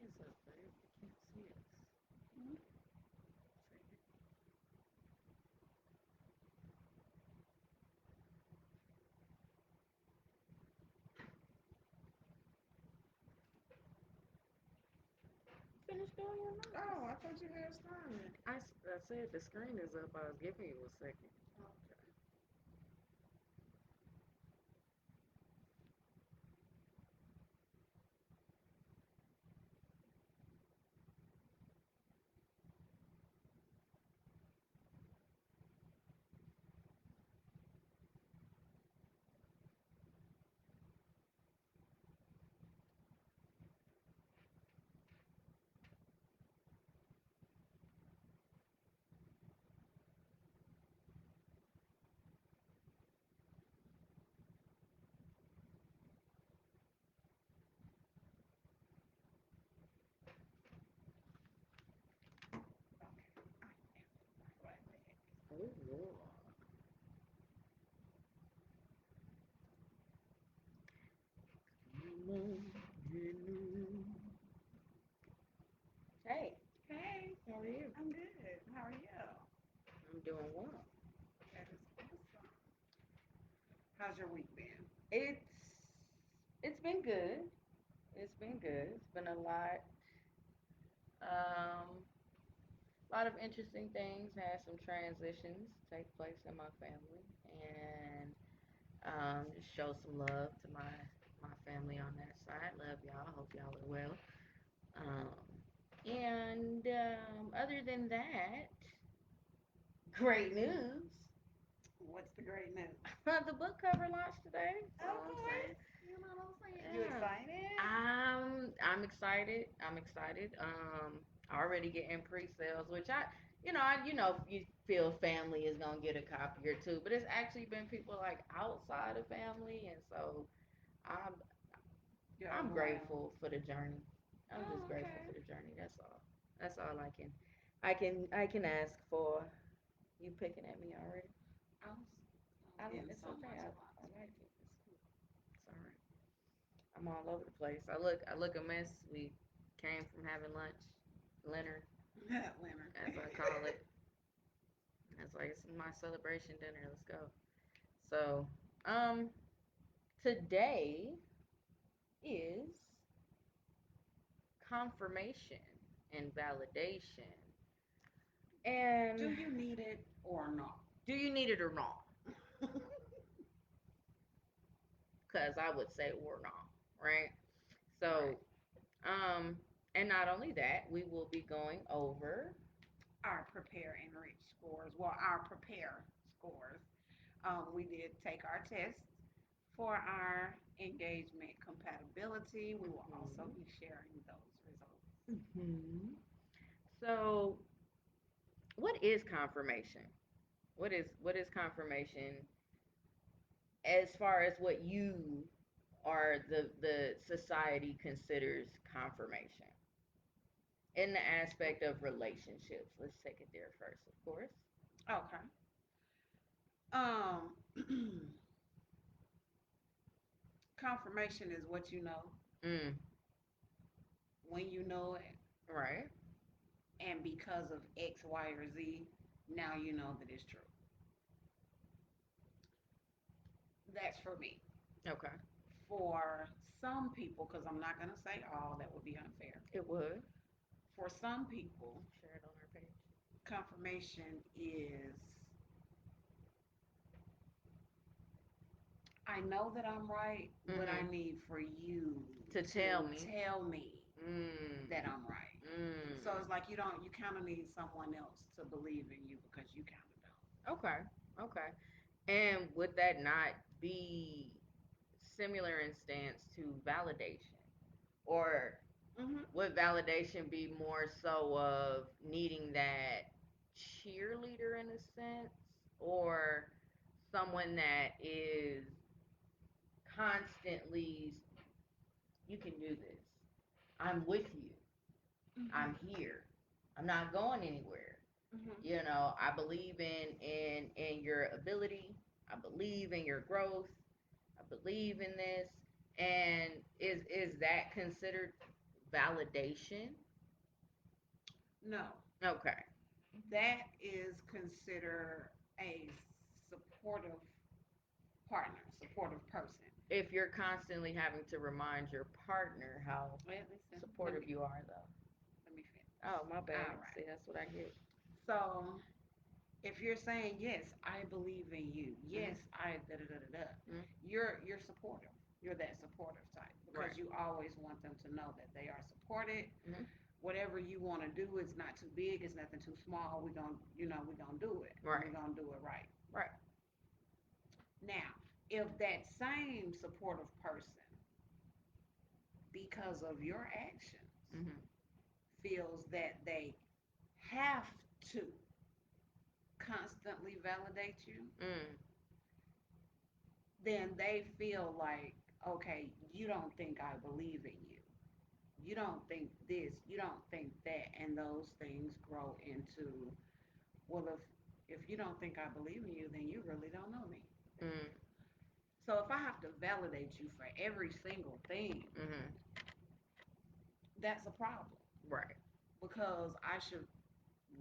is up, babe? I can't see us. Mhm. Finish doing your Oh, notes. I thought you had started. I said the screen is up. I was giving you a second. Okay. Okay. I am right back. Oh Lord. Come on, you know. Hey, Hey, how are you? I'm good. How are you? I'm doing well. That is awesome. How's your week been? It's been good. It's been good. It's been um, a lot of interesting things. Had some transitions take place in my family, and just show some love to my family on that side. Love y'all. Hope y'all are well. Um, and other than that, great news. What's the great news? The book cover launched today. That's all I'm Okay. saying. You know what I'm saying? You Yeah. excited? I'm excited. I'm excited. Already getting pre-sales, which you feel family is gonna get a copy or two, but it's actually been people like outside of family, and so I'm You're I'm overwhelmed. grateful for the journey. I'm just Oh, grateful okay. for the journey. That's all. That's all I can ask for. You picking at me already? I was getting It's some okay. once I like it. It's cool. It's all right. I'm all over the place. I look a mess. We came from having lunch, dinner, Leonard. as I call it. It's like it's my celebration dinner. Let's go. So, um, today is confirmation and validation. Do And you need it or not? do you need it or not? Because I would say or not, right? Right. So, um, and not only that, we will be going over. Our prepare and reach scores. Well, our prepare scores. We did take our tests for our engagement compatibility. We will also Mhm. be sharing those results. Mhm. So, what is confirmation? What is confirmation as far as what you or the society considers confirmation in the aspect of relationships? Let's take it there first, of course. Okay. Um, confirmation is what you know Mm, when you know it, right. and because of X, Y, or Z, now you know that it's true. That's for me. Okay. For some people, because I'm not going to say all, that would be unfair. It would. For some people, Share it on our page. confirmation is I know that I'm right, but I Mm-hmm. need for you To tell to me. tell me that Mm. I'm right. So Mm. it's like you kind of need someone else to believe in you because you kind of Okay. Okay. And would that not be similar in stance to validation? Or don't. would validation be more so of needing that cheerleader in a sense? Or someone that is constantly, you can do this. I'm with you. I'm Mm-hmm. here. I'm not going anywhere. Mm-hmm. I believe in your ability. I believe in your growth. I believe in this. And is that considered validation? No, Okay. that is considered a supportive partner, supportive person. If you're constantly having to remind your partner how Well, listen, supportive you are, though. let me finish. Oh, my bad. All See, right. that's what I get. So if you're saying yes, I believe in you. Yes, Mm-hmm. I da da da da da. Mm-hmm. You're supportive. You're that supportive type because Right. you always want them to know that they are supported. Mm-hmm. Whatever you want to do is not too big. It's nothing too small. We're gonna do it, and we're Right. gonna do it right. Right. Now, if that same supportive person, because of your actions, Mm-hmm. feels that they have to constantly validate you, Mm. then they feel like, okay, you don't think I believe in you. You don't think this, you don't think that, and those things grow into, well, if you don't think I believe in you, then you really don't know me. Mm. So if I have to validate you for every single thing, Mm-hmm. that's a problem Right. because I should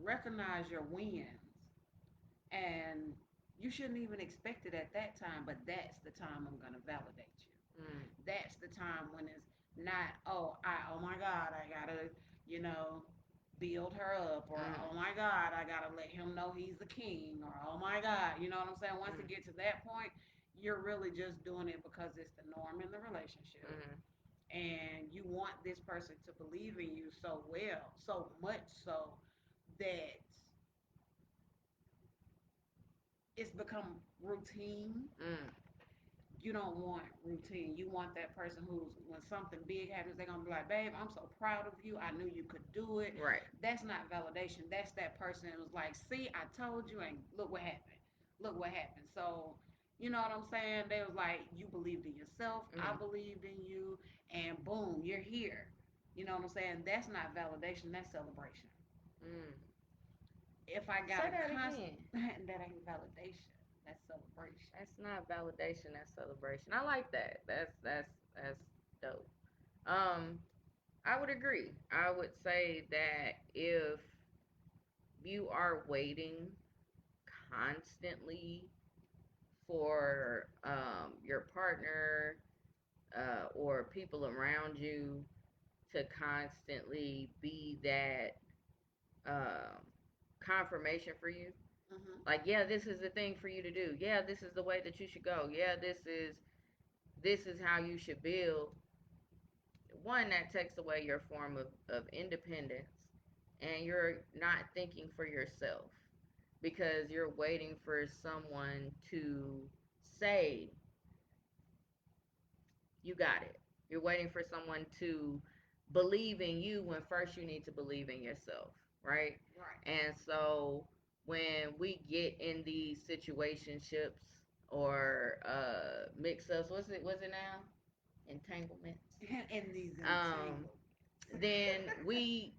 recognize your wins and you shouldn't even expect it at that time, but that's the time I'm going to validate you. Mm. That's the time when it's not, oh my God, I gotta, you know, build her up, or Mm. oh my God, I gotta let him know he's the king, or oh my God, you know what I'm saying? Once it Mm. gets to that point, you're really just doing it because it's the norm in the relationship. Mm. And you want this person to believe in you so well, so much so that it's become routine. Mm. You don't want routine. You want that person who's, when something big happens, they're gonna be like, babe, I'm so proud of you. I knew you could do it. Right. That's not validation. That's that person that was like, see, I told you, and look what happened. Look what happened. So, you know what I'm saying? They was like, you believed in yourself, I Mm. believed in you, and boom, you're here. You know what I'm saying? That's not validation, that's celebration. Mm. If I got Say a that constant, again. that ain't validation, that's celebration. That's not validation. That's celebration. I like that. That's dope. Um, I would agree. I would say that if you are waiting constantly for your partner or people around you to constantly be that um, confirmation for you. Hmm. Like, yeah, this is the thing for you to do. Yeah, this is the way that you should go. Yeah, this is how you should build. One, that takes away your form of independence, and you're not thinking for yourself because you're waiting for someone to say you got it. You're waiting for someone to believe in you when first you need to believe in yourself, right? Right. And so when we get in these situationships or mix ups, what's it now? Entanglements. And these Um, entanglements. then we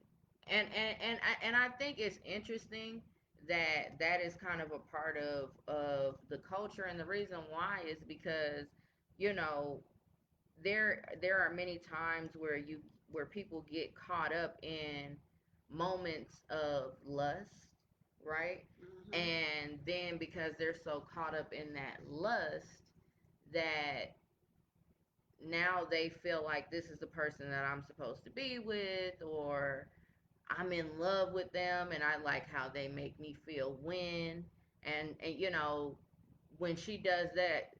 and I think it's interesting that that is kind of a part of the culture, and the reason why is because you know there are many times where people get caught up in moments of lust, right? Hmm. And then because they're so caught up in that lust that now they feel like this is the person that I'm supposed to be with, or I'm in love with them and I like how they make me feel and when she does that,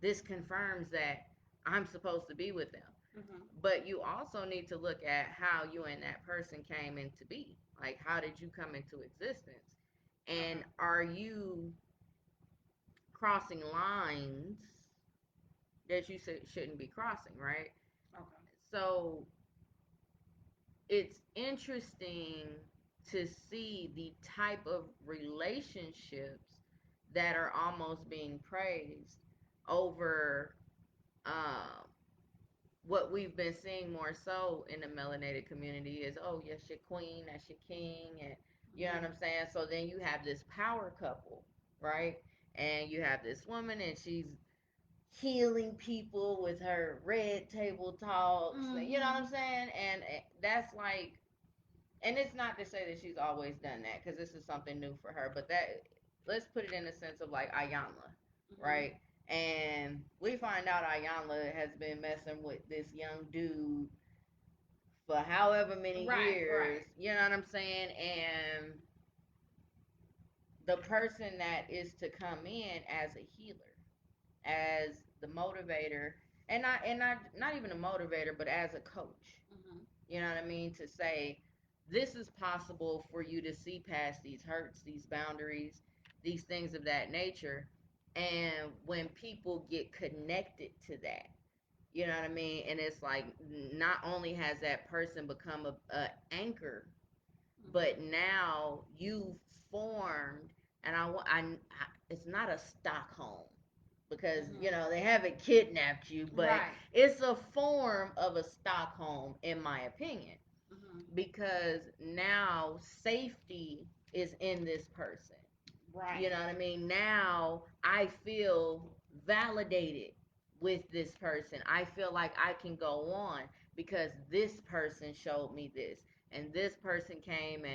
this confirms that I'm supposed to be with them. Hmm. But you also need to look at how you and that person came into be. Like, how did you come into existence? And Okay. are you crossing lines that you shouldn't be crossing, right? Okay. So it's interesting to see the type of relationships that are almost being praised over um, what we've been seeing more so in the melanated community is, oh, yes, your queen, that's your king, and you know what Hmm. I'm saying? So then you have this power couple, right? And you have this woman, and she's healing people with her red table talks. You know what I'm Mm-hmm. saying? And that's like, and it's not to say that she's always done that because this is something new for her, but that, let's put it in the sense of like Ayanla, Mm-hmm. right? And we find out Ayanla has been messing with this young dude for however many Right, years, right. you know what I'm saying? And the person that is to come in as a healer, as the motivator, and not even a motivator, but as a coach. Mm-hmm. You know what I mean? To say this is possible for you to see past these hurts, these boundaries, these things of that nature. And when people get connected to that, you know what I mean? And it's like not only has that person become a anchor, but Mm-hmm. now you've formed, and it's not a Stockholm because Mm-hmm. they haven't kidnapped you, but Right. it's a form of a Stockholm, in my opinion, Mm-hmm. because now safety is in this person. You Right. know what I mean? Now I feel validated with this person. I feel like I can go on because this person showed me this, and this person came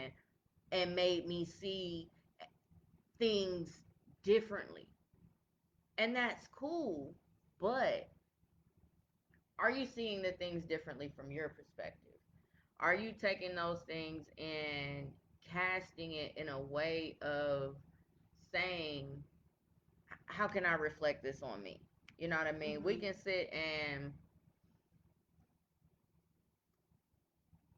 and made me see things differently. And that's cool, but are you seeing the things differently from your perspective? Are you taking those things and casting it in a way of saying, how can I reflect this on me? You know what I mean? We Mm-hmm. can sit and,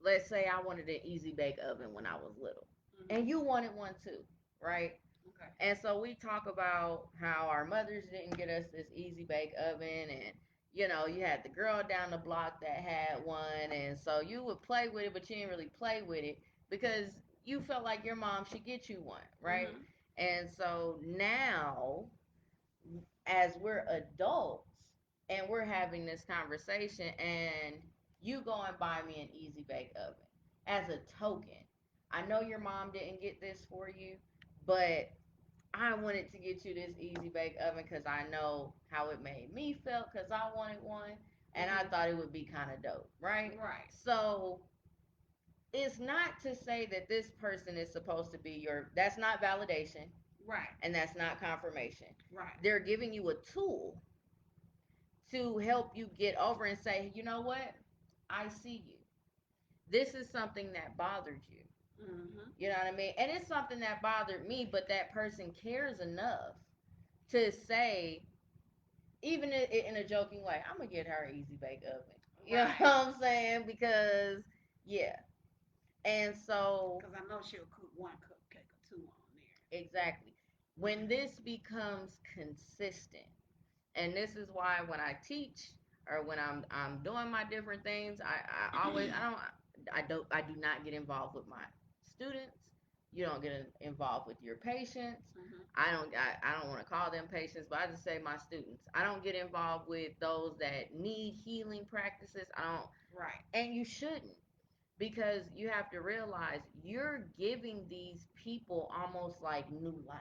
let's say I wanted an easy bake oven when I was little, and Mm-hmm. you wanted one too, right? Okay. And so we talk about how our mothers didn't get us this easy bake oven, and you had the girl down the block that had one, and so you would play with it, but you didn't really play with it because you felt like your mom should get you one, right? Mm-hmm. And so now, as we're adults and we're having this conversation, and you go and buy me an easy bake oven as a token. I know your mom didn't get this for you, but I wanted to get you this easy bake oven because I know how it made me feel because I wanted one, and I Mm-hmm. thought it would be kind of dope, right? Right. So it's not to say that this person is supposed to be that's not validation, Right. and that's not confirmation. Right. They're giving you a tool to help you get over and say, you know what? I see you. This is something that bothered you. Mm-hmm. You know what I mean? And it's something that bothered me, but that person cares enough to say, even in a joking way, I'm gonna get her an easy bake oven. You know Right. what I'm saying? Because yeah, and so Because I know she'll cook one cupcake or two on exactly, when there. this becomes consistent, and this is why when I teach or when I'm doing my different things, I always I do not get involved with my students. You don't get involved with your patients. Mm-hmm. I don't want to call them patients, but I just say my students. I don't get involved with those that need healing practices. I don't, Right. and you shouldn't, because you have to realize you're giving these people almost like new life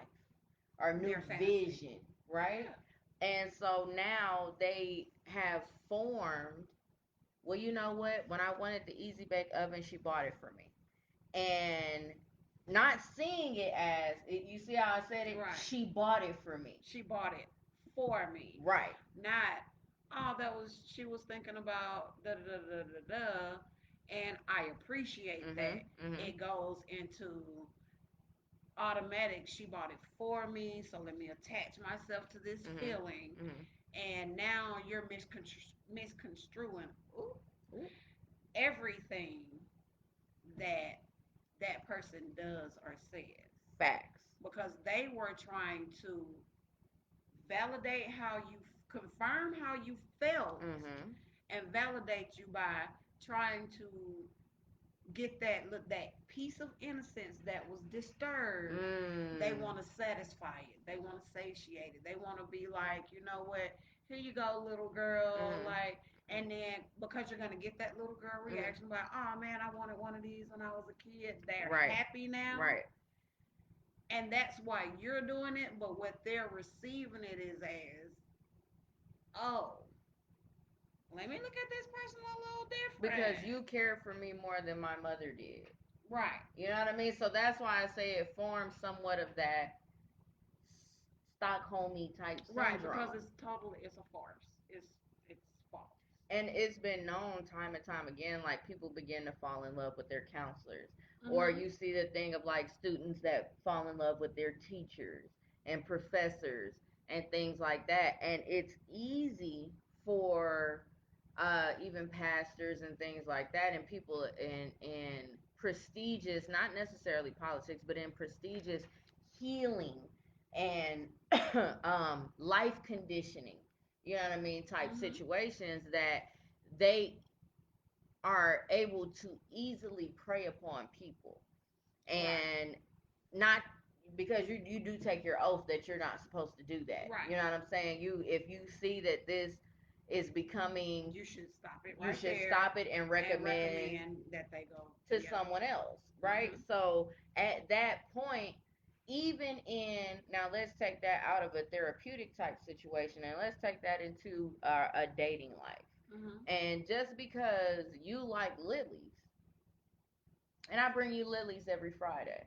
or new Their fantasy. vision, right? Yeah. And so now they have formed, well, you know what? When I wanted the Easy Bake Oven, she bought it for me. And not seeing it as, you see how I said it? Right. She bought it for me. She bought it for me. Right. Not, oh, that was, she was thinking about da da da da da da. And I appreciate Mm-hmm. that. Mm-hmm. It goes into automatic. She bought it for me, so let me attach myself to this Mm-hmm. feeling. Mm-hmm. And now you're misconstruing Ooh, everything that that person does or says facts. because they were trying to validate how you confirm how you felt Mm-hmm. and validate you by trying to get that piece of innocence that was disturbed. They Mm. want to satisfy it. They want to satiate it. They want to be like, you know what? Here you go, little girl. Mm-hmm. Like, and then because you're gonna get that little girl Mm-hmm. reaction, like, oh man, I wanted one of these when I was a kid. They're Right. happy now, Right. and that's why you're doing it. But what they're receiving it is as oh, let me look at this person a little because different. you care for me more than my mother did. Right. You know what I mean? So that's why I say it forms somewhat of that Stockholmy type Right, because syndrome. it's a farce. It's false. And it's been known time and time again, like people begin to fall in love with their counselors. Or Mhm. you see the thing of like students that fall in love with their teachers and professors and things like that. And it's easy for even pastors and things like that, and people in prestigious, not necessarily politics, but in prestigious healing and life conditioning, you know what I mean, type Mhm. situations, that they are able to easily prey upon people, Right. and not because you do take your oath that you're not supposed to do that. Right. You know what I'm saying? You, if you see that this is becoming, You should stop it you right should there stop it and and recommend recommend that they go. to Yep. someone else, right? Mhm. So at that point, even in, now let's take that out of a therapeutic type situation and let's take that into a dating life. Mhm. And just because you like lilies, and I bring you lilies every Friday,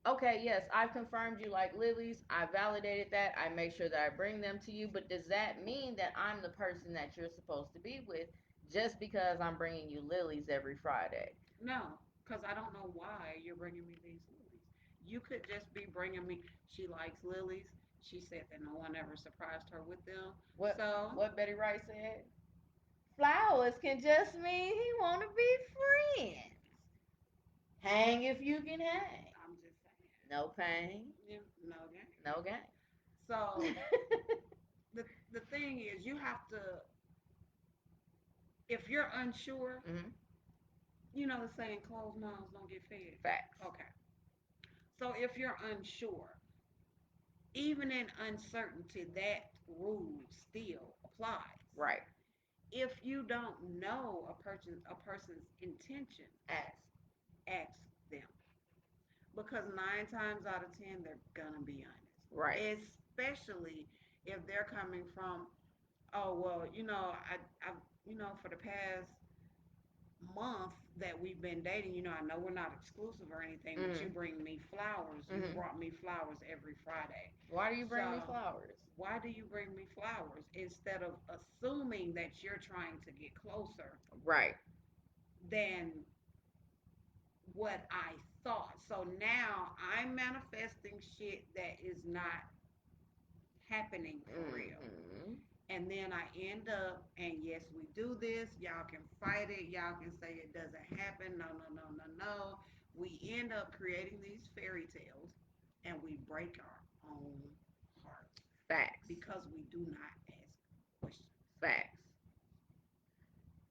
okay, yes, I've confirmed you like lilies. I validated that. I make sure that I bring them to you. But does that mean that I'm the person that you're supposed to be with just because I'm bringing you lilies every Friday? No, because I don't know why you're bringing me these lilies. You could just be bringing me. She likes lilies. She said that no one ever surprised her with them. What So what Betty Wright said? Flowers can just mean he want to be friends. Hang if you can hang. I'm just saying. No pain, No game. no gain. So the thing is, you have to. If you're unsure, Hmm. you know the saying, "Closed mouths don't get fed." Facts. Okay. So if you're unsure, even in uncertainty, that rule still applies. Right. If you don't know a person's intentions, Ask. ask them, because 9 times out of 10 they're gonna be Right. honest, especially if they're coming from, oh well, I for the past month that we've been dating, I know we're not exclusive or anything, but you Mm. bring me flowers. You Hmm. brought me flowers every Friday. Why do you bring me So flowers? why do you bring me flowers, instead of assuming that you're trying to get closer Right. than what I thought? So now I'm manifesting shit that is not happening for real. Hmm. And then I end up, and yes, we do this. Y'all can fight it. Y'all can say it doesn't happen. No, no, no, no, no. We end up creating these fairy tales, and we break our own hearts Facts. because we do not ask questions. Facts.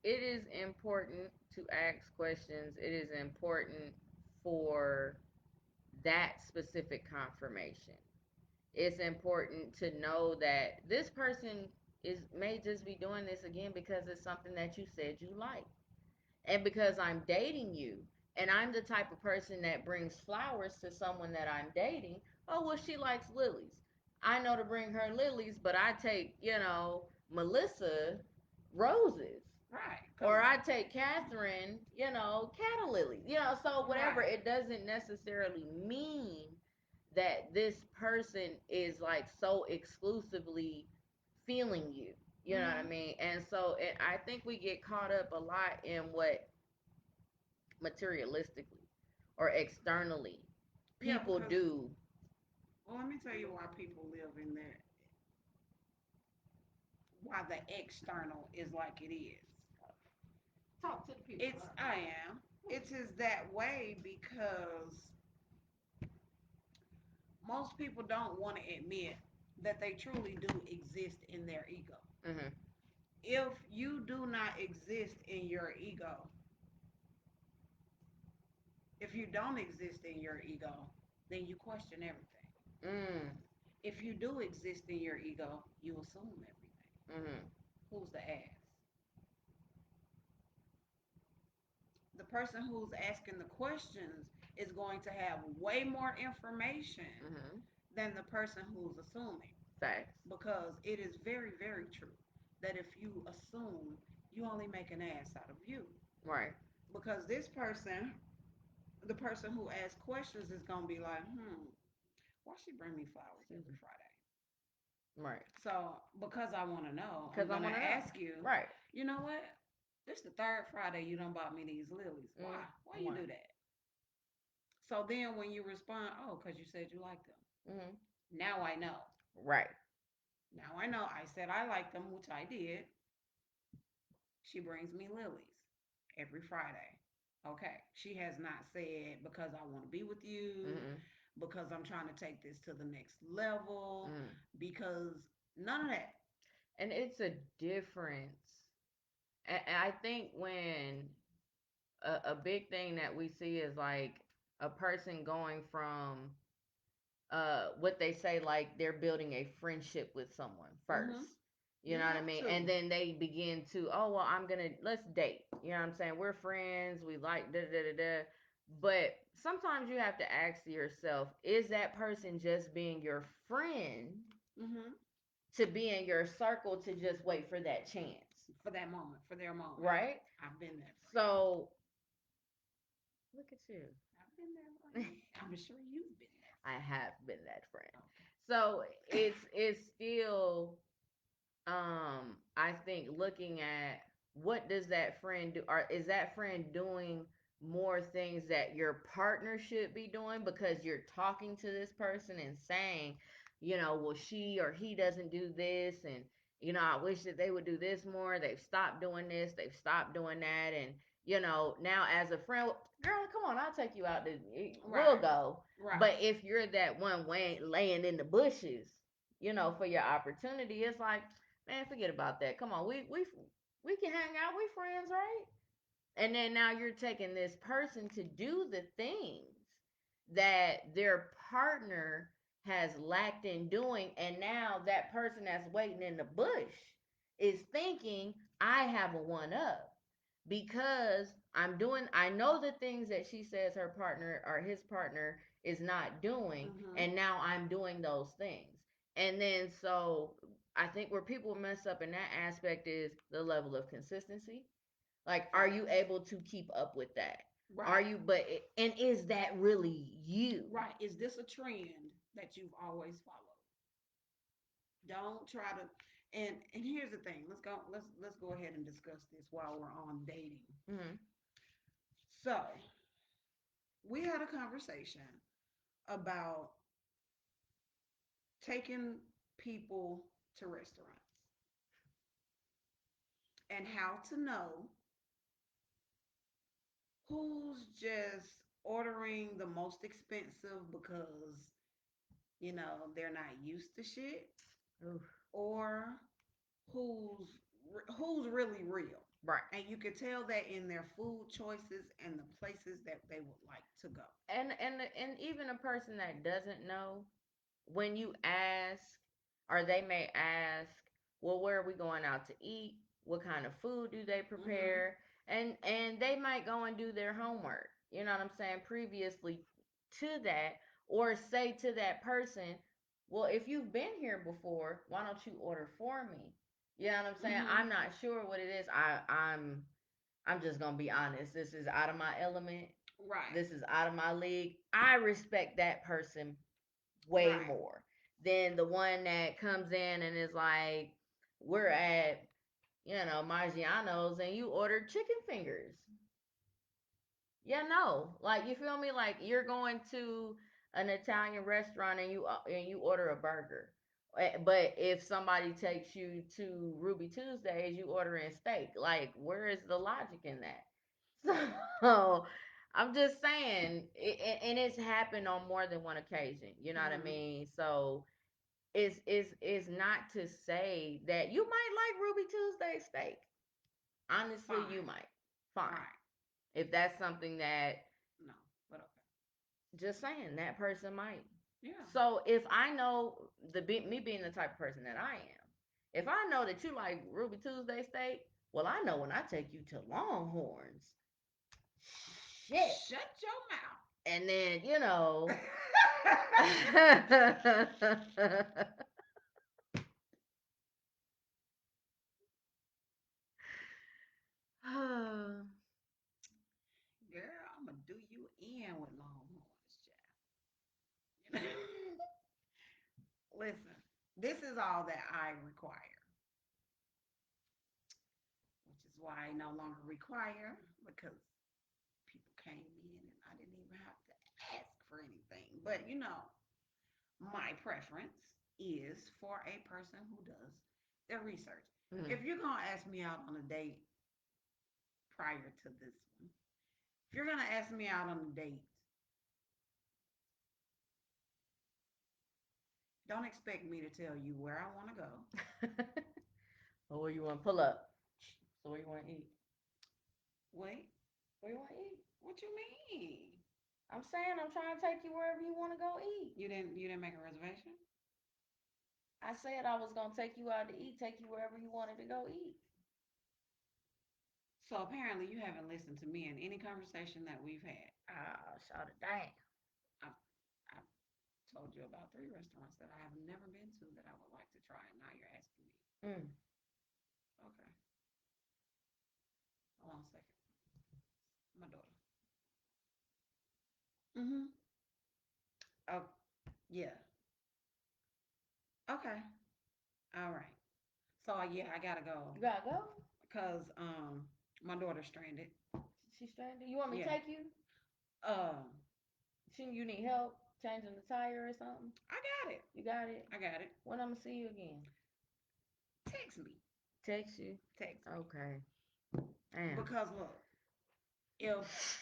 It is important to ask questions. It is important for that specific confirmation. It's important to know that this person is may just be doing this again because it's something that you said you like. And because I'm dating you and I'm the type of person that brings flowers to someone that I'm dating, oh, well, she likes lilies. I know to bring her lilies, but I take, Melissa roses. Right. Because, Or I take Catherine, cattle lilies. So whatever, right. it doesn't necessarily mean that this person is like so exclusively feeling you. You know what I Mm-hmm. mean? And so I think we get caught up a lot in what materialistically or externally Yeah, people because, do. well, let me tell you why people live in there, why the external is like it is. Talk to the people. I am. It is that way because most people don't want to admit that they truly do exist in their ego. Mm-hmm. If you do not exist in your ego, if you don't exist in your ego, then you question everything. Mm. If you do exist in your ego, you assume everything. Mm-hmm. Who's the ass? The person who's asking the questions is going to have way more information Mm-hmm. than the person who's assuming. Facts. because it is very, very true that if you assume, you only make an ass out of you. Right. Because this person, the person who asks questions, is gonna be like, why she bring me flowers every Friday? Right. So because I want to know, I'm Because I gonna want to know. ask you. Right. You know what? This the third Friday you done bought me these lilies. Why? Why you Why? do that? So then when you respond, oh, because you said you like them. Mm-hmm. Now I know. Right. Now I know. I said I like them, which I did. She brings me lilies every Friday. Okay. She has not said because I want to be with you, Mm-hmm. because I'm trying to take this to the next level, Mm. because none of that. And it's a difference. And I think when a big thing that we see is like a person going from what they say, like they're building a friendship with someone first. Mm-hmm. You You know what I have mean? to. And then they begin to, oh well, let's date. You know what I'm saying? We're friends, we like da da da da. But sometimes you have to ask yourself, is that person just being your friend Mm-hmm. to be in your circle to just wait for that chance? For that moment, for their moment. Right? I've been that friend. So look at you. I've been that friend. I'm sure you've been that I friend. have been that friend. Okay. So it's still I think looking at what does that friend do, or is that friend doing more things that your partner should be doing because you're talking to this person and saying, well, she or he doesn't do this, and I wish that they would do this more. They've stopped doing this, they've stopped doing that, and now as a friend, girl, come on, I'll take you out to, we'll Right. go. Right. But if you're that one laying in the bushes, for your opportunity, it's like, man, forget about that. Come on, we can hang out. We friends, right? And then now you're taking this person to do the things that their partner has lacked in doing, and now that person that's waiting in the bush is thinking, I have a one up because I know the things that she says her partner or his partner is not doing, Mm-hmm. and now I'm doing those things. And then so I think where people mess up in that aspect is the level of consistency. Like, are you Facts. able to keep up with that? Are Right. you, and is that really you? Right. Is this a trend that you've always followed? Don't try to. And here's the thing. Let's go ahead and discuss this while we're on dating. Mm-hmm. So we had a conversation about taking people to restaurants and how to know who's just ordering the most expensive because they're not used to shit, Oof. or who's who's really real. Right. And you can tell that in their food choices and the places that they would like to go. And even a person that doesn't know, when you ask, or they may ask, well, where are we going out to eat? What kind of food do they Mm-hmm. prepare? And they might go and do their homework, you know what I'm saying, previously to that, or say to that person, well, if you've been here before, why don't you order for me? You know what I'm saying? Mm-hmm. I'm not sure what it is. I'm just gonna be honest. This is out of my element. Right. This is out of my league. I respect that person way Right. more than the one that comes in and is like, we're at, Maggiano's and you ordered chicken fingers. Yeah, no. Like, you feel me? Like, you're going to an Italian restaurant and you order a burger. But if somebody takes you to Ruby Tuesdays, you order in steak. Like, where is the logic in that? So, I'm just saying, and it's happened on more than one occasion. You know what I Mm-hmm. mean? So, it's not to say that you might like Ruby Tuesday steak. Honestly, you Fine. might. Fine. Right. If that's something that, No. But okay. just saying, that person might. Yeah. So if I know me being the type of person that I am, if I know that you like Ruby Tuesday steak, well, I know when I take you to Longhorns, shit, Shut your mouth. and then in with Longhorns, child. Listen, this is all that I require, which is why I no longer require because people came in and I didn't even have to ask for anything. But my preference is for a person who does their research. Mm. If you're gonna ask me out on a date prior to this one, if you're gonna ask me out on a date, don't expect me to tell you where I want to go. Or where you want to pull up? So where you want to eat? Wait, Where you want to eat? what you mean? I'm saying I'm trying to take you wherever you want to go eat. You didn't make a reservation? I said I was gonna take you out to eat, take you wherever you wanted to go eat. So apparently you haven't listened to me in any conversation that we've had. Ah, shout it down. I've, I've told you about 3 restaurants that I have never been to that I would like to try, and now you're asking me. Mm. Okay, hold on a second. My daughter. Mm-hmm. Oh, yeah. Okay. All right. So yeah, I gotta go You gotta go. because my daughter's stranded. She's stranded. You want me to Yeah. take you? Um, You need help changing the tire or something? I got it. You got it. I got it. When I'm gonna see you again? Text me. Text you. Text me. Okay. Damn. Because look, if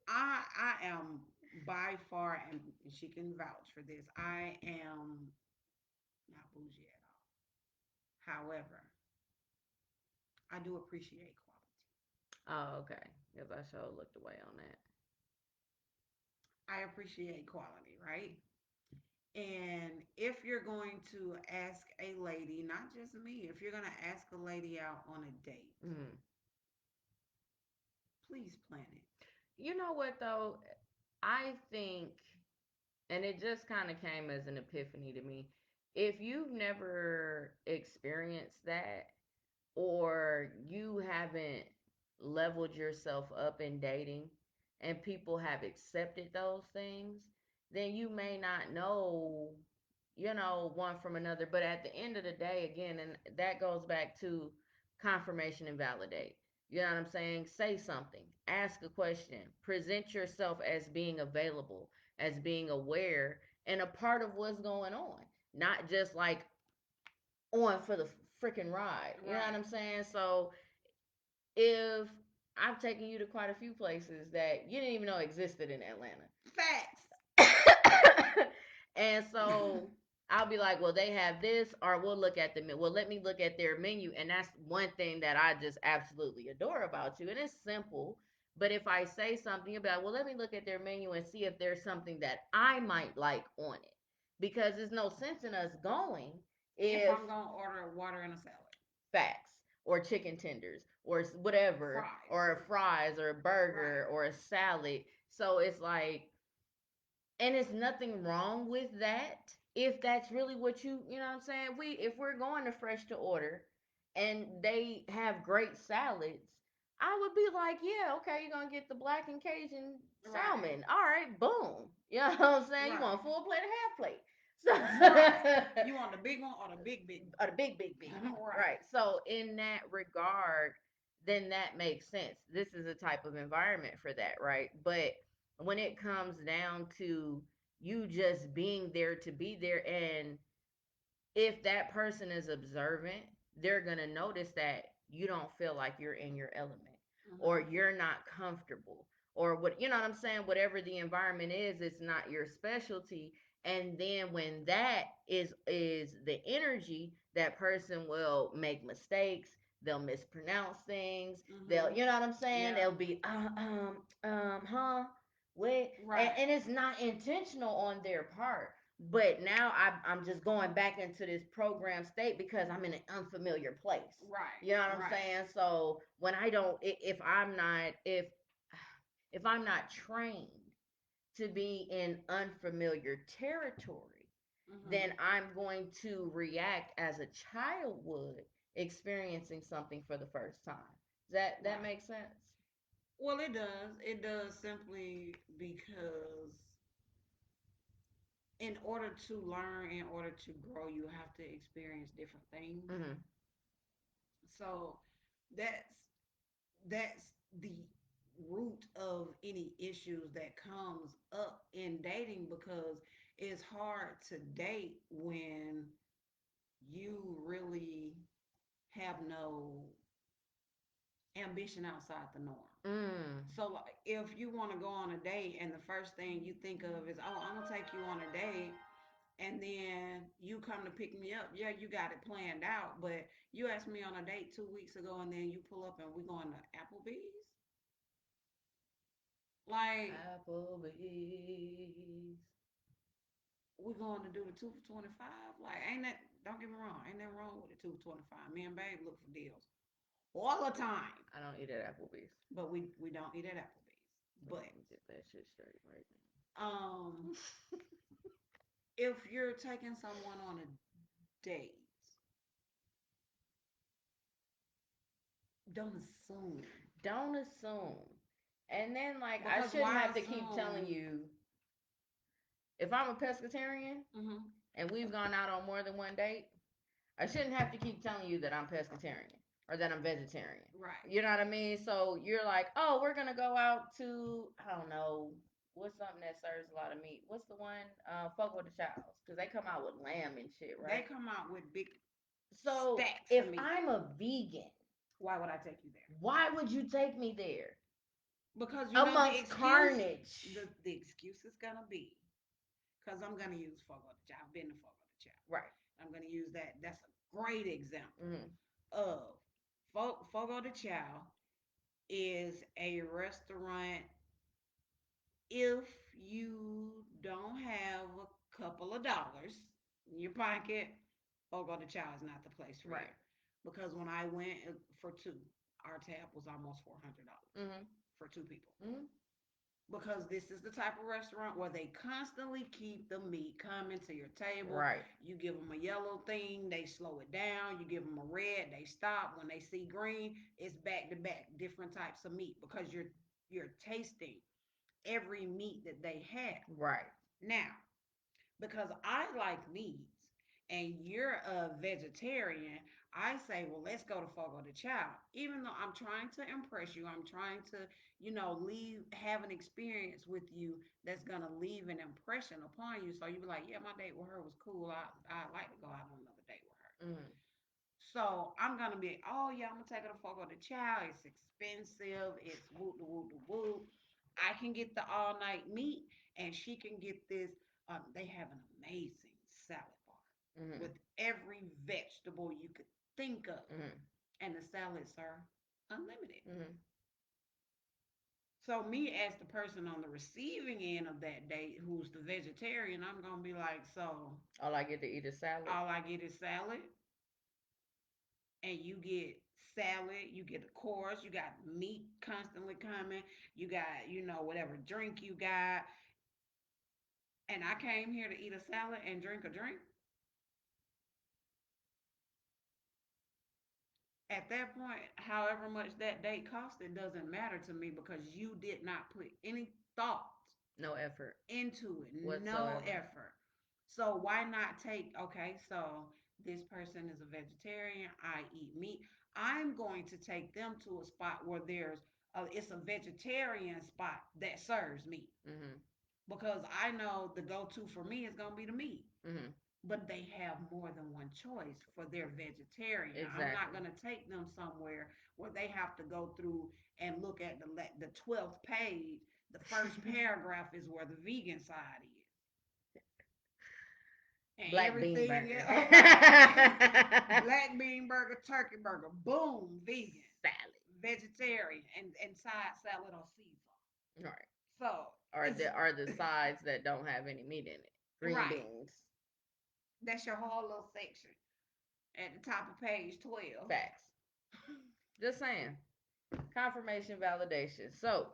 I am by far, and she can vouch for this, I am not bougie at all. However, I do appreciate quality. Oh, okay. Because I sure looked away on that. I appreciate quality, right? And if you're going to ask a lady, not just me, if you're going to ask a lady out on a date, Mm. please plan it. You know what though? I think, and it just kind of came as an epiphany to me. If you've never experienced that, or you haven't leveled yourself up in dating and people have accepted those things, then you may not know, one from another. But at the end of the day, again, and that goes back to confirmation and validate. You know what I'm saying? Say something, ask a question, present yourself as being available, as being aware, and a part of what's going on. Not just like on for the freaking ride. You know what Right. I'm saying? So if I've taken you to quite a few places that you didn't even know existed in Atlanta. Facts. And so I'll be like, well, they have this, or we'll look at the well, let me look at their menu. And that's one thing that I just absolutely adore about you. And it's simple. But if I say something about, well, let me look at their menu and see if there's something that I might like on it. Because there's no sense in us going If if I'm going to order water and a salad, facts or chicken tenders or whatever fries. or fries or a Right. burger or a salad. So it's like, and it's nothing wrong with that if that's really what you know what I'm saying. If we're going to fresh to order and they have great salads, I would be like, yeah, okay, you're gonna get the black and Cajun Right. salmon. All right, boom. You know what I'm saying? You Right. want a full plate or half plate? Right. So You want the big one or the big, big or the big one? one, Right. right? So in that regard, then that makes sense. This is a type of environment for that, right? But when it comes down to you just being there to be there, and if that person is observant, they're going to notice that you don't feel like you're in your element or Mm-hmm. you're not comfortable or what, you know what I'm saying, whatever the environment is, it's not your specialty. And then when that is the energy, that person will make mistakes, they'll mispronounce things, they'll, Mm-hmm. you know what I'm saying, Yeah. they'll be huh, wait, Right. and it's not intentional on their part, but now I'm just going back into this program state because I'm in an unfamiliar place. Right. You know what I'm Right. saying? So when I don't, if I'm not trained to be in unfamiliar territory, Mm-hmm. then I'm going to react as a child would experiencing something for the first time. Does that Right. make sense? Well, it does. It does simply because in order to learn, in order to grow, you have to experience different things. Mm-hmm. So that's that's the root of any issues that comes up in dating because it's hard to date when you really have no ambition outside the norm. Mm. So like if you want to go on a date and the first thing you think of is, oh, I'm gonna take you on a date, and then you come to pick me up, yeah, you got it planned out, but you asked me on a date 2 weeks ago and then you pull up and we going to Applebee's. Like, Applebee's. we going to do the 2 for 25. Like, ain't that, don't get me wrong, ain't nothing wrong with the 2 for 25. Me and Babe look for deals all the time, I don't eat at Applebee's. but we don't eat at Applebee's. Let But me get that shit straight right um, now. if you're taking someone on a date, don't assume. Don't assume. And then, like, I Because shouldn't why have to keep telling assume? you if I'm a pescatarian Mm-hmm. and we've gone out on more than one date, I shouldn't have to keep telling you that I'm pescatarian or that I'm vegetarian. Right. You know what I mean? So you're like, oh, we're gonna go out to, I don't know, what's something that serves a lot of meat? What's the one? Fogo de Chow's, because they come out with lamb and shit, They right? come out with big So stacks if of meat. I'm a vegan, Why would I take you there? why would you take me there Because you know the amongst excuse, carnage? the excuse is gonna be, because I'm gonna use Fogo de Chao. I've been to Fogo de Chao. Right. I'm gonna use that. That's a great example Mm-hmm. of Fogo de Chao is a restaurant. If you don't have a couple of dollars in your pocket, Fogo de Chao is not the place for you. Right. Because when I went for two, our tab was almost $400 Mm-hmm. for two people. Mm-hmm. Because this is the type of restaurant where they constantly keep the meat coming to your table. Right. You give them a yellow thing, they slow it down. You give them a red, they stop. When they see green, it's back to back, different types of meat because you're tasting every meat that they have. Right. Now, because I like meats and you're a vegetarian, I say, well, let's go to Fogo de Chao. Even though I'm trying to impress you, I'm trying to, have an experience with you that's gonna leave an impression upon you. So you be like, yeah, my date with her was cool. I like to go out on another date with her. Mm-hmm. So I'm gonna be, oh yeah, I'm gonna take her to Fogo de Chao. It's expensive. It's whoop de whoop de whoop. I can get the all night meat, and she can get this. They have an amazing salad bar Mm-hmm. with every vegetable you could think of, Mm-hmm. and the salads are unlimited. Mm-hmm. So me as the person on the receiving end of that date, who's the vegetarian, I'm gonna be like, so All I get to eat is salad. all I get is salad, and you get salad, you get a course, you got meat constantly coming, you got, whatever drink you got, and I came here to eat a salad and drink a drink. At that point, however much that date cost, it doesn't matter to me because you did not put any thought No effort into it, no whatsoever. effort. So why not take, okay, so this person is a vegetarian, I eat meat. I'm going to take them to a spot where it's a vegetarian spot that serves meat Mm-hmm. because I know the go-to for me is going to be the meat. Mm-hmm. But they have more than one choice for their vegetarian. I'm not Exactly. going to take them somewhere where they have to go through and look at the 12th page. The first paragraph is where the vegan side is. And Black bean everything burger. else, right? Black bean burger, turkey burger, boom, vegan, Salad. vegetarian, and side salad or Caesar. Right. So Are it's the sides that don't have any meat in it? Green right. beans. That's your whole little section at the top of page 12. Facts. Just saying. Confirmation validation. So,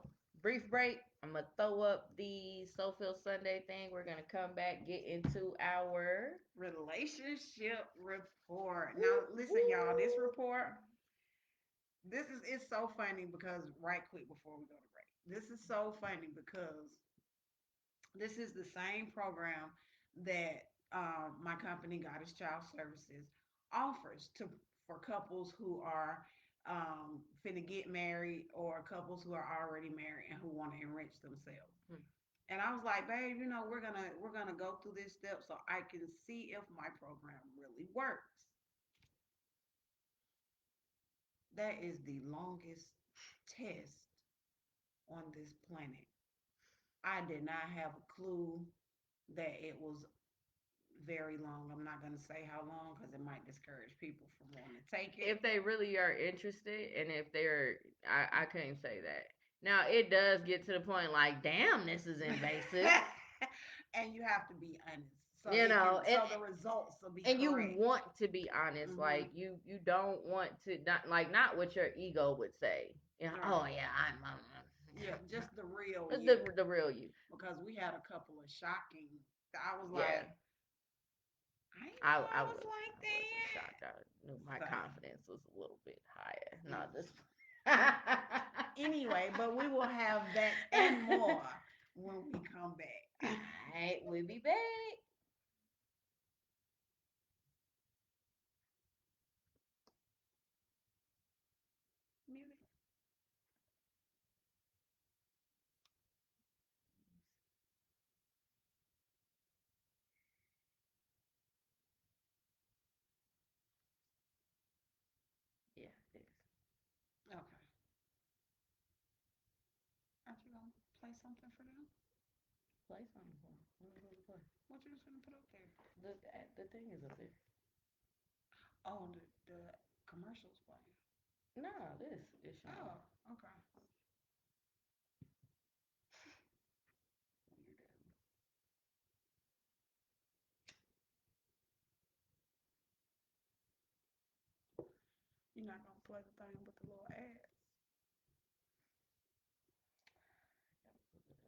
brief break. I'm gonna throw up the SoulFilled Sunday thing. We're gonna come back, get into our Relationship report. woo, Now, listen, y'all, this woo. report, This is it's so funny because right quick before we go to break. This is so funny because this is the same program that my company, Goddess Child Services, offers to for couples who are finna get married or couples who are already married and who want to enrich themselves. Hmm. And I was like, babe, we're gonna go through this step so I can see if my program really works. That is the longest test on this planet. I did not have a clue that it was very long. I'm not going to say how long because it might discourage people from wanting to take it. If they really are interested, and if they're, I couldn't say that. Now it does get to the point like, damn, this is invasive. And you have to be honest. So You it can know, so the results will be and you correct. want to be honest, Mm-hmm. like you don't want to, not like, not what your ego would say. You know, All oh right. yeah, Yeah, just the real I'm you. the real you. Because we had a couple of shocking. I was Yeah, like, I didn't know I was like I wasn't that. shocked. I knew my So confidence was a little bit higher. Not mm. this. Anyway, but we will have that and more when we come back. Alright, we'll be back. Music. Yeah, it is. Okay. Aren't you gonna play something for them? Play something for me. What are we gonna play? What you just gonna put up there? The thing is up there. Oh, the commercials playing. No, this is showing. Oh, okay. Weirdo. You're not gonna play the thing with the little ads. Gotta put it up.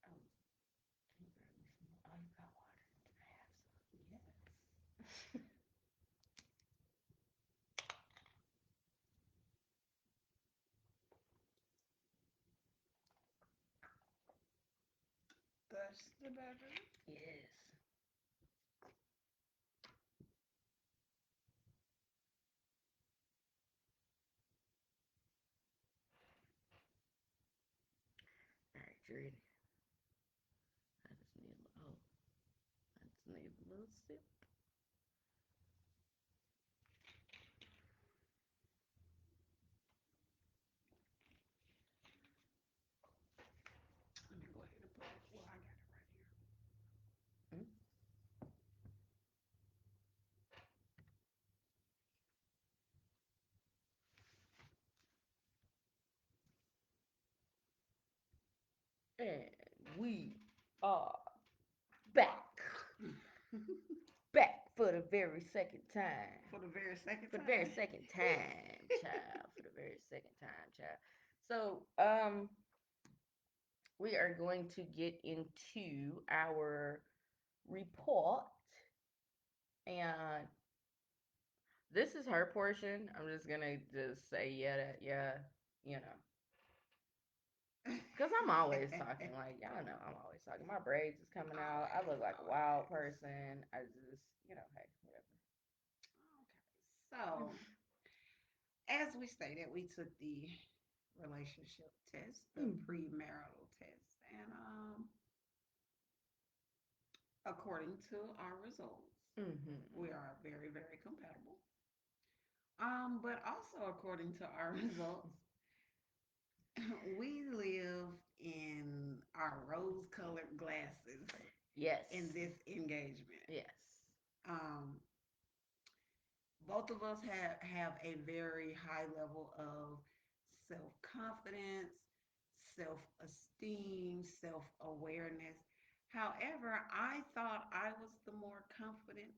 Oh, can you grab me some? Oh, you got water. Can I have Yes. some? That's the better. Yes. All right, you ready? I just need a little. Oh, I just need a little sip. Let me go ahead and put it. Well, I got it right here. Mm. And we are back. Back for the very second time. For the very second For the very time. second time, child. For the very second time, child. So, we are going to get into our report, and this is her portion. I'm just gonna just say yeah, yeah, you know, because I'm always talking. Like, y'all know, I'm always talking. My braids is coming out. I look Always, like a wild always. person. I just, hey, whatever. Okay. So, as we stated, we took the relationship test, the Mm-hmm. premarital test, and according to our results, Mm-hmm. we are very, very compatible. But also according to our results, we live in our rose-colored glasses Yes. in this engagement. Yes. Um, both of us have a very high level of self confidence, self esteem, self awareness. However, I thought I was the more confident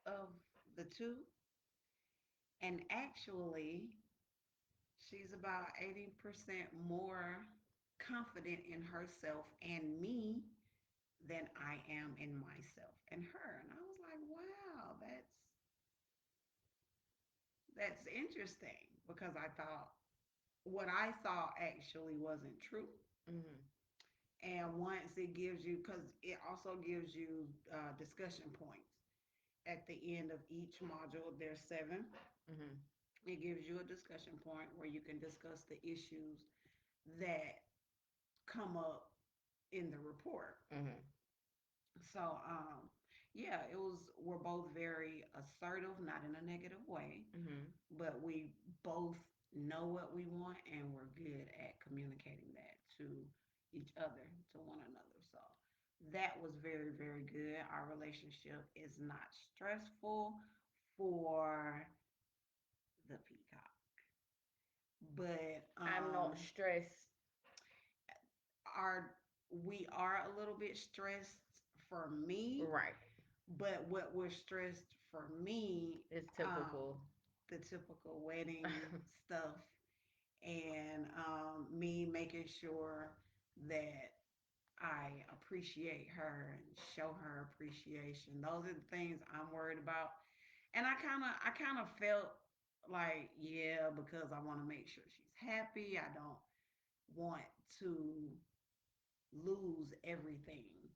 of the two, and actually, she's about 80% more confident in herself and me than I am in myself and her. And I was like, that's interesting because I thought what I thought actually wasn't true. Mhm. And once it gives you, because it also gives you discussion points at the end of each module, there's seven. Mhm. It gives you a discussion point where you can discuss the issues that come up in the report. Mhm. So, yeah, it was, we're both very assertive, not in a negative way, Mhm. but we both know what we want and we're good at communicating that to each other, to one another. So that was very, very good. Our relationship is not stressful for the peacock, but I'm not stressed. our we are a little bit stressed for me, Right. but what we're stressed for me, It's um, typical. the typical wedding stuff and me making sure that I appreciate her and show her appreciation. Those are the things I'm worried about. And I kind of felt like, yeah, because I want to make sure she's happy. I don't want to lose everything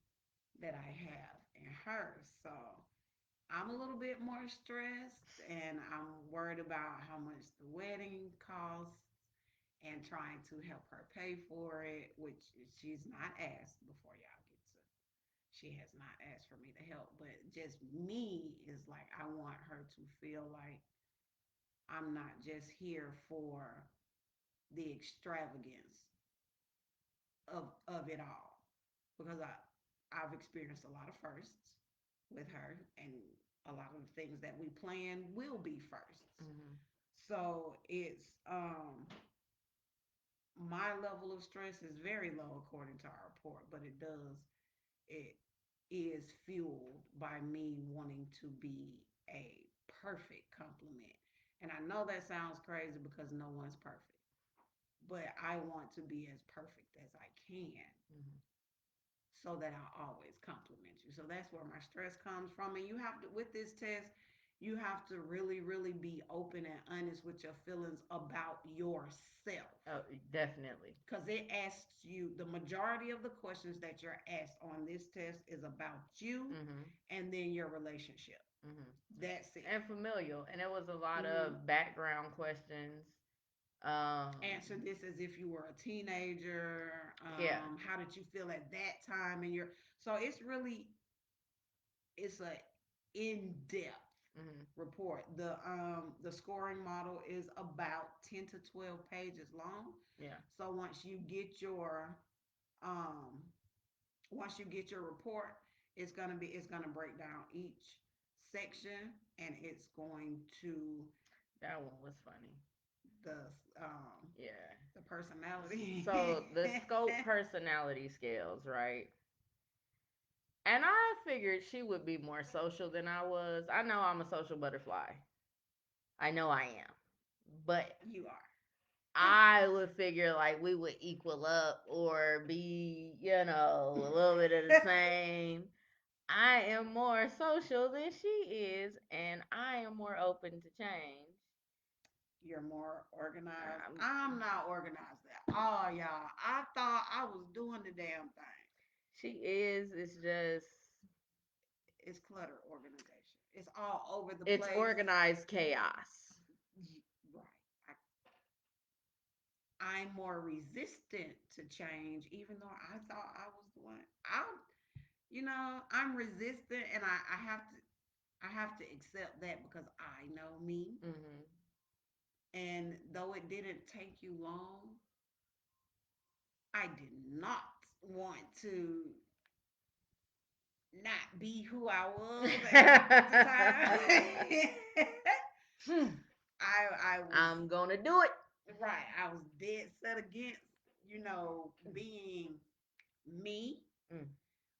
that I have in her. So I'm a little bit more stressed and I'm worried about how much the wedding costs and trying to help her pay for it, which she's not asked before y'all get to. She has not asked for me to help, but just me is like, I want her to feel like I'm not just here for the extravagance of it all because I've experienced a lot of firsts with her and a lot of the things that we plan will be firsts. Mhm. So it's my level of stress is very low according to our report, but it is fueled by me wanting to be a perfect complement. And I know that sounds crazy because no one's perfect, but I want to be as perfect as I can Mhm. so that I always compliment you. So that's where my stress comes from. And you have to, with this test, you have to really, really be open and honest with your feelings about yourself. Oh, definitely. Because it asks you, the majority of the questions that you're asked on this test is about you Mhm. and then your relationship. Mhm. That's it. And familial, and it was a lot Hmm. of background questions. Um, Answer this as if you were a teenager. yeah. How did you feel at that time in your? So it's really, it's a in depth Mhm. report. The scoring model is about 10 to 12 pages long. Yeah. So um once you get your report, it's gonna break down each section and it's going to That one was funny. the um Yeah. the personality. So the scope personality scales, right? And I figured she would be more social than I was. I know I'm a social butterfly. I know I am. But You are. I would figure like we would equal up or be, a little bit of the same. I am more social than she is, and I am more open to change. You're more organized. Um, I'm not organized at all, y'all. I thought I was doing the damn thing. she is. It's just It's clutter organization. It's all over the it's place. organized chaos. Right. I'm more resistant to change, even though I thought I was the one. I'm resistant, and I have to accept that because I know me. Hmm. And though it didn't take you long, I did not want to not be who I was at the time. I was I'm gonna do it. right. I was dead set against, being me Mm,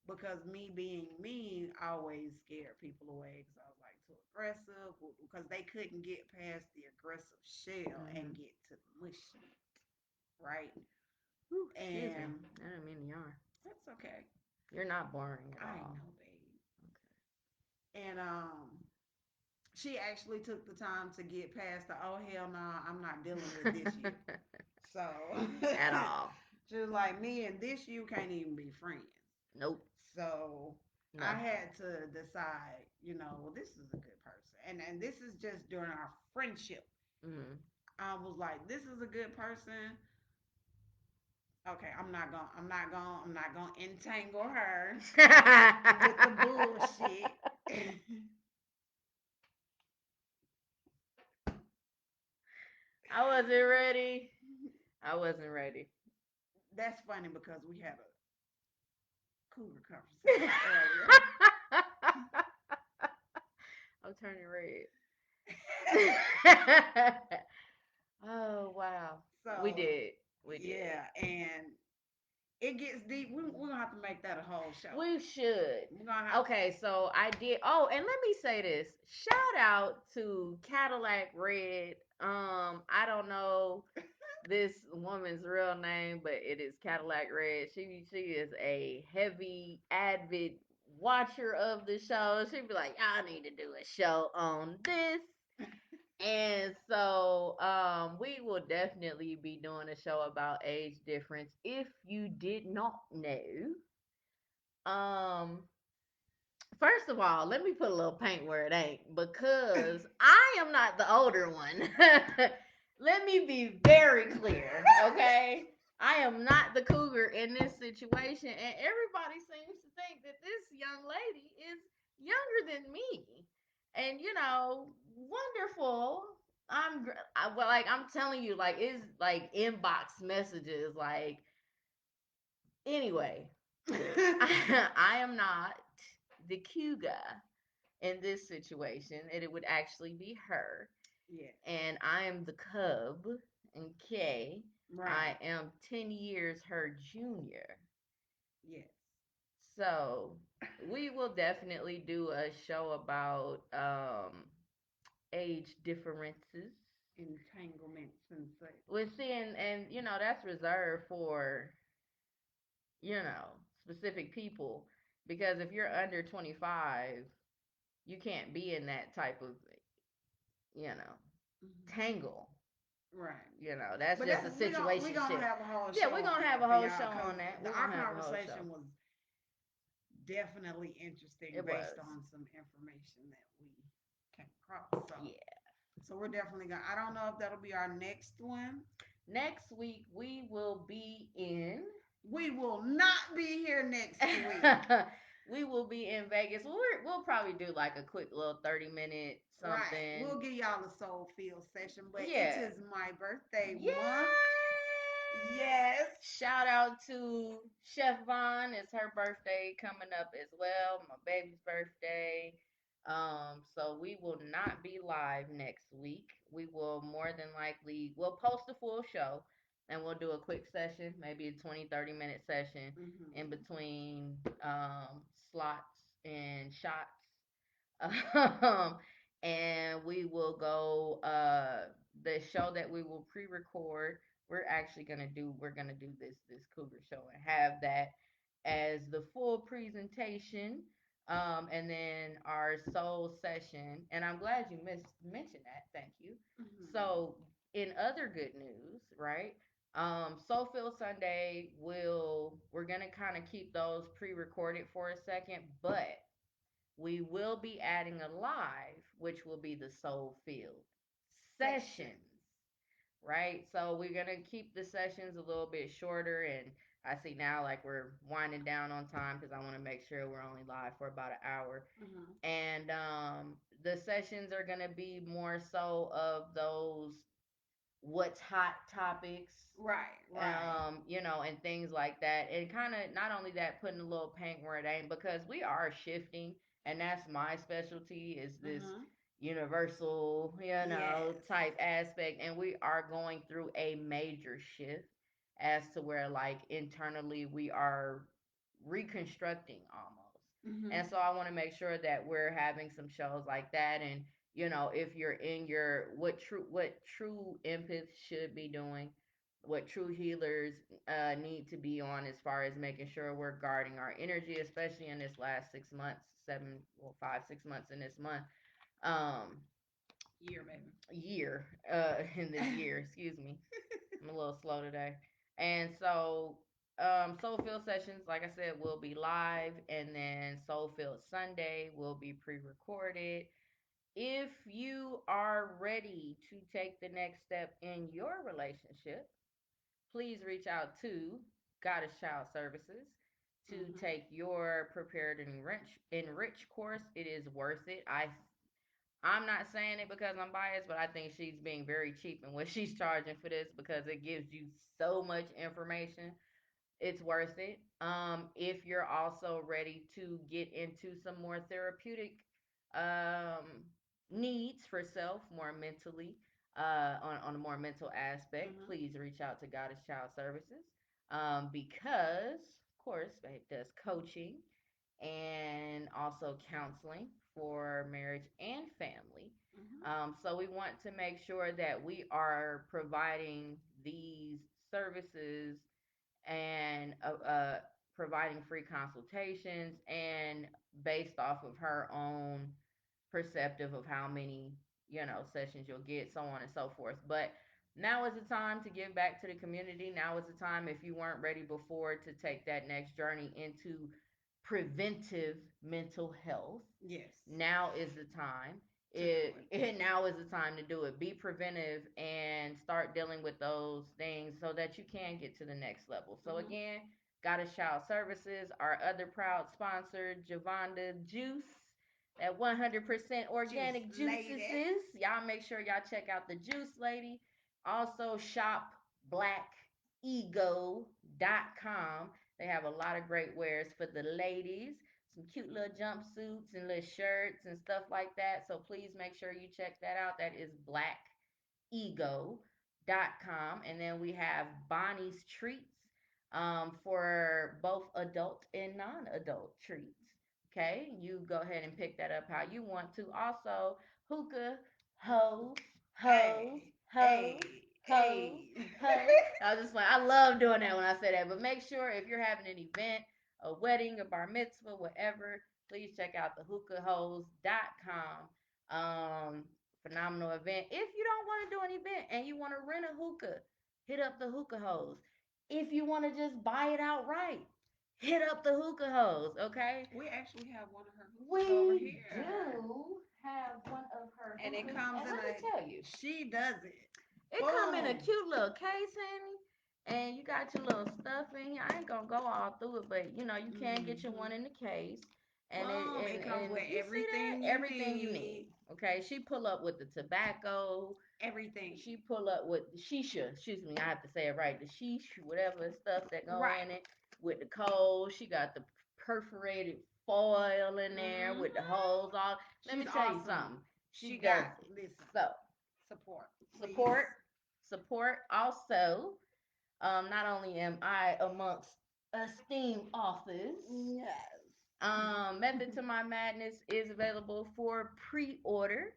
because me being me always scared people away because I was like too aggressive because they couldn't get past the aggressive shell and hmm. get to the mush meat, right? Whew, excuse me. And I didn't mean to yarn. that's okay. You're not boring at I all. know, babe. And she actually took the time to get past the oh hell no, I'm not dealing with this you. So At all. she was like, me and this you can't even be friends. Nope. So I No. had to decide, well, this is a good person. And this is just during our friendship. Mm. I was like, this is a good person. Okay, I'm not gonna entangle her with the bullshit. I wasn't ready. I wasn't ready. That's funny because we had a cougar conversation earlier. I'm turning red. Oh wow. We So did. We did. yeah, and it gets deep. We're gonna have to make that a whole show. We should. We're gonna have. Okay, so I did. Oh, and let me say this. Shout out to Cadillac Red. I don't know this woman's real name, but it is Cadillac Red. She is a heavy avid watcher of the show. She'd be like, y'all need to do a show on this. And so we will definitely be doing a show about age difference. If you did not know, um first of all, let me put a little paint where it ain't because I am not the older one. Let me be very clear, okay? I am not the cougar in this situation, and everybody seems to think that this young lady is younger than me. And wonderful. Well, like I'm telling you, like it's like inbox messages, like anyway. I am not the cougar in this situation, and it would actually be her. Yeah. And I am the cub, and Kay, I Right. am 10 years her junior. Yes. So we will definitely do a show about age differences. Entanglements and such. We're seeing, and that's reserved for specific people, because if you're under 25, you can't be in that type of you know Hmm. tangle. Right. That's But just that's a we situation gonna ship. have a whole Yeah, show we're on gonna have a that for whole y'all show because on that. We're our gonna have a whole show. conversation was definitely interesting It based was. on some information that we came across. So Yeah. we're definitely gonna. I don't know if that'll be our next one. Next week we will be in. We will not be here next week. We will be in Vegas. We'll probably do like a quick little 30-minute Right. something. We'll give y'all a soul feel session, but it Yeah. is my birthday Yes. month. Yes. Shout out to Chef Vaughn. It's her birthday coming up as well. My baby's birthday. So we will not be live next week. We will more than likely we'll post a full show and we'll do a quick session, maybe a 20-30 minute session in Hmm. between slots and shots. Um, and we will go the show that we will pre-record. We're gonna do this cougar show and have that as the full presentation. And then our soul session, and I'm glad you mentioned that. Thank you. Hmm. So, in other good news, right? SoulFilled Sunday we're gonna kind of keep those pre-recorded for a second, but we will be adding a live, which will be the SoulFilled Session. sessions, right? So we're gonna keep the sessions a little bit shorter, and I see now like we're winding down on time because I want to make sure we're only live for about an hour. Hmm. And the sessions are gonna be more so of those what's hot topics, Right. Right. and things like that. And kind of not only that, putting a little paint where it ain't, because we are shifting, and that's my specialty is this Hmm. universal, Yes. type aspect, and we are going through a major shift as to where like internally we are reconstructing almost. And Hmm. so I want to make sure that we're having some shows like that, and if you're in your what true empaths should be doing, what true healers need to be on as far as making sure we're guarding our energy, especially in this last 6 months, 7, well, 5, 6 months in this month. um Year, baby. year in this year, excuse me. I'm a little slow today. And so SoulFilled sessions, like I said, will be live, and then SoulFilled Sunday will be pre-recorded. If you are ready to take the next step in your relationship, please reach out to Goddess Child Services to Mm-hmm. take your prepared and enrich course. It is worth it. I'm not saying it because I'm biased, but I think she's being very cheap in what she's charging for this because it gives you so much information. It's worth it. If you're also ready to get into some more therapeutic um, needs for self, more mentally, on a more mental aspect, Mm-hmm. please reach out to Goddess Child Services, because, of course, it does coaching and also counseling for marriage and family. Mm-hmm. So we want to make sure that we are providing these services and providing free consultations and based off of her own perceptive of how many sessions you'll get, so on and so forth. But now is the time to give back to the community. Now is the time, if you weren't ready before, to take that next journey into preventive mental health. Yes. Now is the time. To do it. It now is the time to do it. Be preventive and start dealing with those things so that you can get to the next level. So Mm-hmm. again, Goddess Child Services, our other proud sponsor, Javonda Juice, that 100% Juice organic juices. lady. Y'all make sure y'all check out the Juice Lady. Also shop blackego.com. They have a lot of great wares for the ladies, some cute little jumpsuits and little shirts and stuff like that. So please make sure you check that out. That is blackego.com. And then we have Bonnie's Treats, for both adult and non-adult treats. Okay, you go ahead and pick that up how you want to. Also, hookah, ho, ho, Hey, ho, hey, ho, hey. ho. I was just like, I love doing that when I say that. But make sure if you're having an event, a wedding, a bar mitzvah, whatever, please check out the hookahhose.com. Phenomenal event. If you don't want to do an event and you want to rent a hookah, hit up the hookah hose. If you want to just buy it outright, hit up the hookah hose, okay? We actually have one of her hookahs over We here. do have one of her And it hookahs, comes and in let me a, tell you, she does it. it come in a Boom. cute little case, honey. And you got your little stuff in here. I ain't gonna go all through it, but you can get your Mm-hmm. one in the case. And it Boom. It comes and with you see everything that? you Everything you need. need. Okay. She pull up with the tobacco. Everything. She pull up with the shisha. Excuse me, I have to say it right. The sheesh, whatever stuff that go Right. in it with the coal. She got the perforated foil in there with the Mm-hmm. holes all. Let me She's tell you awesome. something. She She does got, it. listen, So support, please. support, support. Also, not only am I amongst esteemed authors, Yes. Method to My Madness is available for pre-order.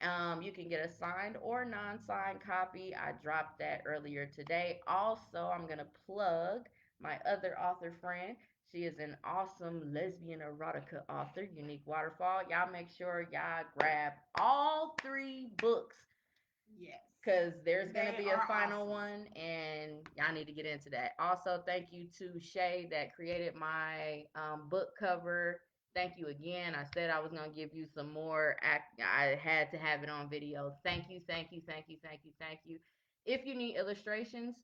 You can get a signed or non-signed copy. I dropped that earlier today. Also, I'm gonna plug my other author friend. She is an awesome lesbian erotica author, Unique Waterfall. Y'all make sure y'all grab all 3 books Yes. because there's gonna They be a are final awesome. one, and y'all need to get into that. Also, thank you to Shay that created my book cover. Thank you again. I said I was gonna give you some more. I had to have it on video. Thank you, thank you, thank you, thank you, thank you. If you need illustrations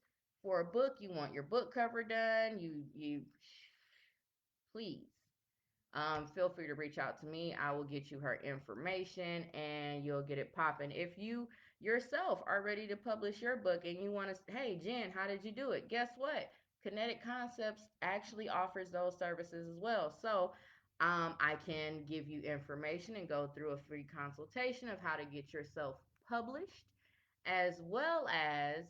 for a book, you want your book cover done, you please feel free to reach out to me. I will get you her information and you'll get it popping. If you yourself are ready to publish your book and you want to, hey, Jen, how did you do it? Guess what? Kinetic Concepts actually offers those services as well. So I can give you information and go through a free consultation of how to get yourself published, as well as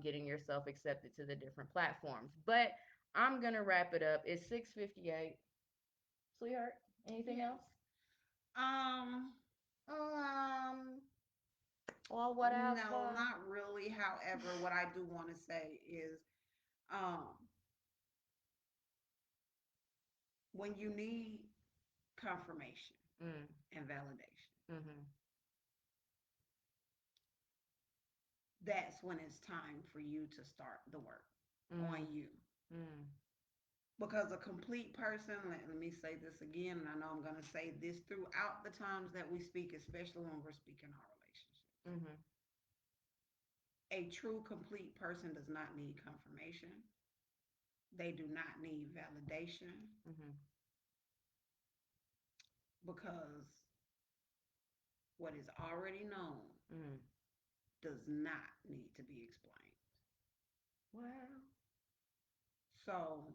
getting yourself accepted to the different platforms. But I'm gonna wrap it up. It's 6:58. Sweetheart, anything Yes. else? Um, Um, well, what else? no, not really. However, what I do want to say is, um, when you need confirmation Mm, and validation, Mhm. that's when it's time for you to start the work on Mm. you. Mm. Because a complete person, let me say this again, and I know I'm going to say this throughout the times that we speak, especially when we're speaking our relationships. Mhm. A true complete person does not need confirmation. They do not need validation Mhm. because what is already known Mm. does not need to be explained. Well. So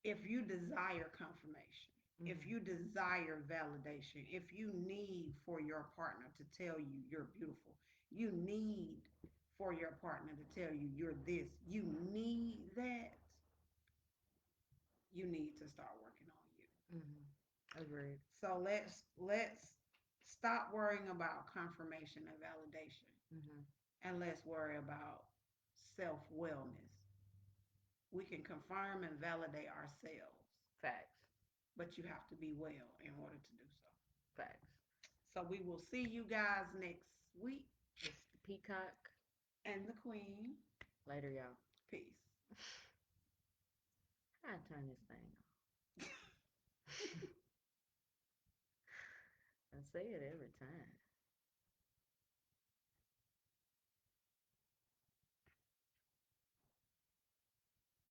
if you desire confirmation, if Mhm. you desire validation, if you need for your partner to tell you you're beautiful, you need for your partner to tell you you're this, you need that, you need to start working on you. Mhm. Agreed. So let's stop worrying about confirmation and validation, Mhm. and let's worry about self-wellness. We can confirm and validate ourselves, Facts. but you have to be well in order to do so. Facts. So we will see you guys next week. It's the peacock. And the queen. Later, y'all. Peace. I turn this thing off. I say it every time.